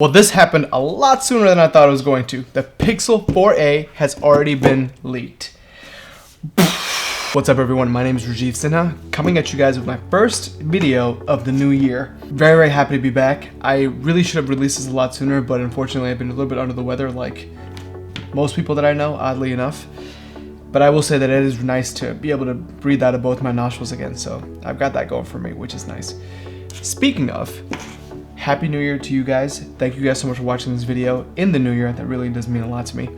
Well, this happened a lot sooner than I thought it was going to. The Pixel 4a has already been leaked. What's up everyone, my name is Rajiv Sinha, coming at you guys with my first video of the new year. Very happy to be back. I really should have released this a lot sooner, but unfortunately I've been a little bit under the weather like most people that I know, oddly enough. But I will say that it is nice to be able to breathe out of both my nostrils again, so I've got that going for me, which is nice. Speaking of, Happy New Year to you guys. Thank you guys so much for watching this video in the new year. That really does mean a lot to me.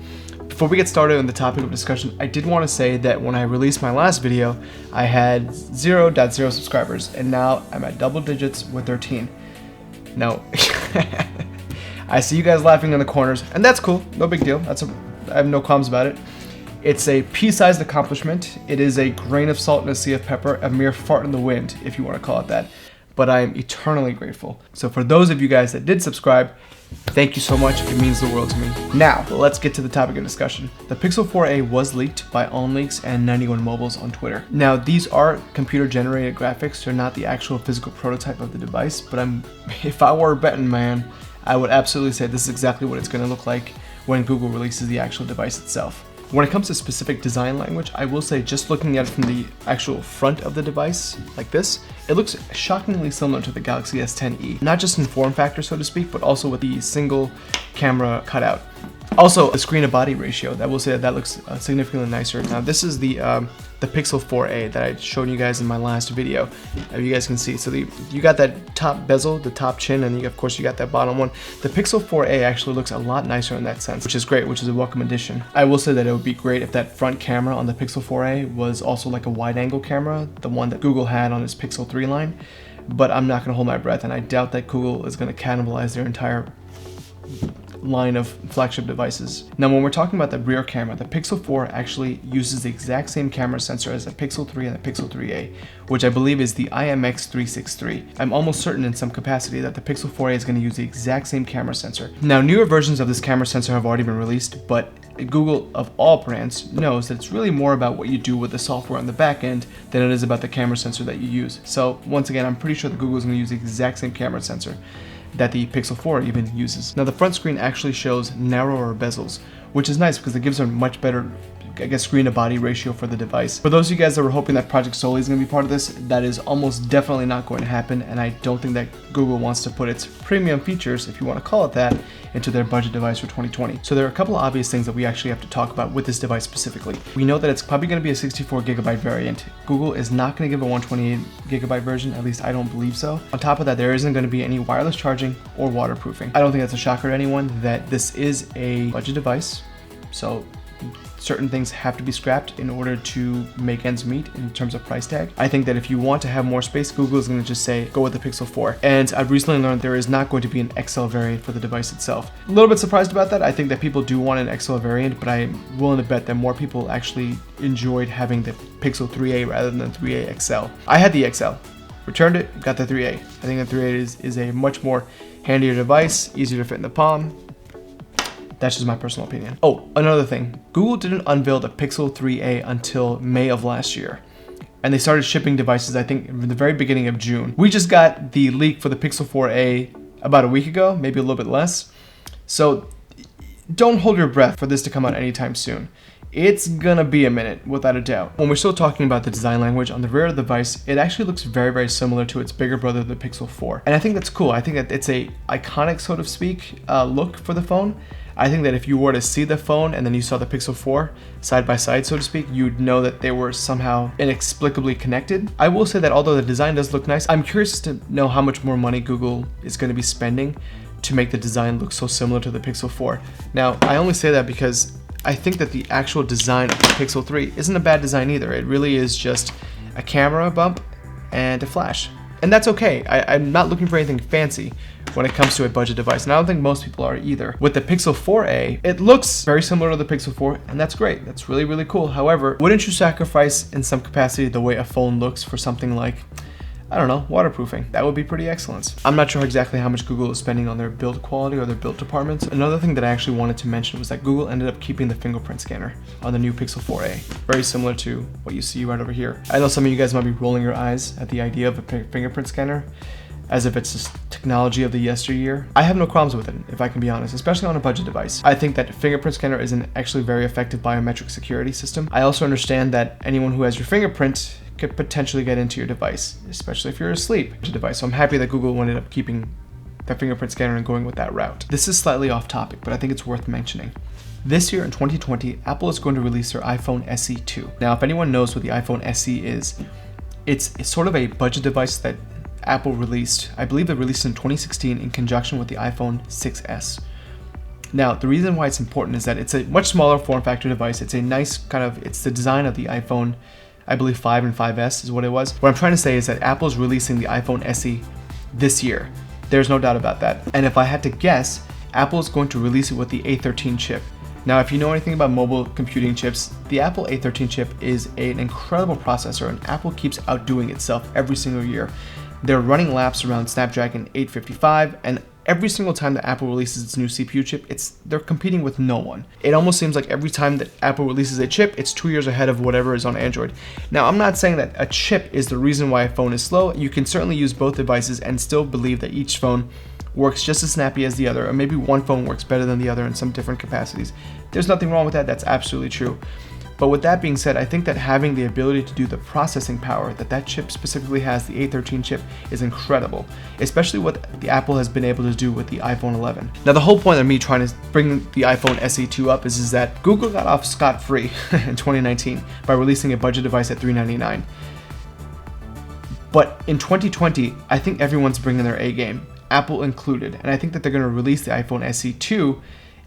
Before we get started on the topic of discussion, I did want to say that when I released my last video, I had 0.0 subscribers, and now I'm at double digits with 13. Now, I see you guys laughing in the corners, and that's cool. No big deal. I have no qualms about it. It's a pea-sized accomplishment. It is a grain of salt in a sea of pepper, a mere fart in the wind, if you want to call it that. But I am eternally grateful. So for those of you guys that did subscribe, thank you so much. It means the world to me. Now, let's get to the topic of discussion. The Pixel 4a was leaked by OnLeaks and 91 Mobiles on Twitter. Now, these are computer-generated graphics. They're not the actual physical prototype of the device, but if I were a betting man, I would absolutely say this is exactly what it's going to look like when Google releases the actual device itself. When it comes to specific design language, I will say just looking at it from the actual front of the device, like this, it looks shockingly similar to the Galaxy S10e. Not just in form factor, so to speak, but also with the single camera cutout. Also, the screen to body ratio, I will say that looks significantly nicer. Now, this is the Pixel 4a that I showed you guys in my last video. You guys can see, so you got that top bezel, the top chin, and of course you got that bottom one. The Pixel 4a actually looks a lot nicer in that sense, which is great, which is a welcome addition. I will say that it would be great if that front camera on the Pixel 4a was also like a wide angle camera, the one that Google had on its Pixel 3 line, but I'm not gonna hold my breath, and I doubt that Google is gonna cannibalize their entire line of flagship devices. Now, when we're talking about the rear camera, the Pixel 4 actually uses the exact same camera sensor as the Pixel 3 and the Pixel 3a, which I believe is the IMX363. I'm almost certain in some capacity that the Pixel 4a is going to use the exact same camera sensor. Now, newer versions of this camera sensor have already been released, but Google, of all brands, knows that it's really more about what you do with the software on the back end than it is about the camera sensor that you use. So once again, I'm pretty sure that Google is going to use the exact same camera sensor that the Pixel 4 even uses. Now, the front screen actually shows narrower bezels, which is nice because it gives a much better, I guess, screen to body ratio for the device. For those of you guys that were hoping that Project Soli is going to be part of this, that is almost definitely not going to happen, and I don't think that Google wants to put its premium features, if you want to call it that, into their budget device for 2020. So there are a couple of obvious things that we actually have to talk about with this device specifically. We know that it's probably going to be a 64GB variant. Google is not going to give a 128GB version, at least I don't believe so. On top of that, there isn't going to be any wireless charging or waterproofing. I don't think that's a shocker to anyone that this is a budget device, so certain things have to be scrapped in order to make ends meet in terms of price tag. I think that if you want to have more space, Google is going to just say, go with the Pixel 4. And I've recently learned there is not going to be an XL variant for the device itself. A little bit surprised about that. I think that people do want an XL variant, but I'm willing to bet that more people actually enjoyed having the Pixel 3a rather than the 3a XL. I had the XL, returned it, got the 3a. I think the 3a is a much more handier device, easier to fit in the palm. That's just my personal opinion. Oh, another thing. Google didn't unveil the Pixel 3a until May of last year. And they started shipping devices, I think, in the very beginning of June. We just got the leak for the Pixel 4a about a week ago, maybe a little bit less. So don't hold your breath for this to come out anytime soon. It's gonna be a minute, without a doubt. When we're still talking about the design language, on the rear of the device, it actually looks very similar to its bigger brother, the Pixel 4. And I think that's cool. I think that it's a iconic, so to speak, look for the phone. I think that if you were to see the phone and then you saw the Pixel 4 side by side, so to speak, you'd know that they were somehow inexplicably connected. I will say that although the design does look nice, I'm curious to know how much more money Google is going to be spending to make the design look so similar to the Pixel 4. Now, I only say that because I think that the actual design of the Pixel 3 isn't a bad design either. It really is just a camera bump and a flash. And that's okay. I'm not looking for anything fancy when it comes to a budget device, and I don't think most people are either. With the Pixel 4a, it looks very similar to the Pixel 4, and that's great. That's really cool. However, wouldn't you sacrifice in some capacity the way a phone looks for something like, I don't know, waterproofing? That would be pretty excellent. I'm not sure exactly how much Google is spending on their build quality or their build departments. Another thing that I actually wanted to mention was that Google ended up keeping the fingerprint scanner on the new Pixel 4a. Very similar to what you see right over here. I know some of you guys might be rolling your eyes at the idea of a fingerprint scanner. as if it's just technology of the yesteryear. I have no qualms with it, if I can be honest, especially on a budget device. I think that fingerprint scanner is an actually very effective biometric security system. I also understand that anyone who has your fingerprint could potentially get into your device, especially if you're asleep. So I'm happy that Google ended up keeping the fingerprint scanner and going with that route. This is slightly off topic, but I think it's worth mentioning. This year in 2020, Apple is going to release their iPhone SE 2. Now, if anyone knows what the iPhone SE is, it's sort of a budget device that Apple released. I believe they released in 2016 in conjunction with the iPhone 6s. Now, the reason why it's important is that it's a much smaller form factor device. It's a nice it's the design of the iPhone, I believe 5 and 5s is what it was. What I'm trying to say is that Apple's releasing the iPhone SE this year. There's no doubt about that. And if I had to guess, Apple is going to release it with the A13 chip. Now, if you know anything about mobile computing chips, the Apple A13 chip is an incredible processor, and Apple keeps outdoing itself every single year. They're running laps around Snapdragon 855, and every single time that Apple releases its new CPU chip, they're competing with no one. It almost seems like every time that Apple releases a chip, it's 2 years ahead of whatever is on Android. Now, I'm not saying that a chip is the reason why a phone is slow. You can certainly use both devices and still believe that each phone works just as snappy as the other, or maybe one phone works better than the other in some different capacities. There's nothing wrong with that. That's absolutely true. But with that being said, I think that having the ability to do the processing power that chip specifically has, the A13 chip, is incredible, especially what the Apple has been able to do with the iPhone 11. Now, the whole point of me trying to bring the iPhone SE 2 up is that Google got off scot-free in 2019 by releasing a budget device at $399. But in 2020, I think everyone's bringing their A game, Apple included, and I think that they're going to release the iPhone SE 2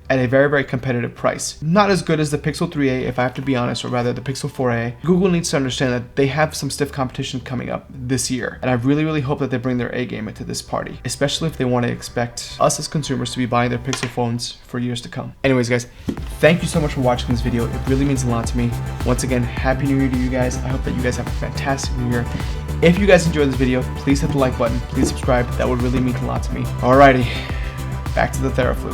at a very, very competitive price. Not as good as the Pixel 3a, if I have to be honest, or rather the Pixel 4a. Google needs to understand that they have some stiff competition coming up this year, and I really, really hope that they bring their A game into this party, especially if they want to expect us as consumers to be buying their Pixel phones for years to come. Anyways, guys, thank you so much for watching this video. It really means a lot to me. Once again, Happy New Year to you guys. I hope that you guys have a fantastic new year. If you guys enjoyed this video, please hit the like button, please subscribe. That would really mean a lot to me. Alrighty, back to the Theraflu.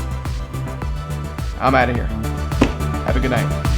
I'm out of here. Have a good night.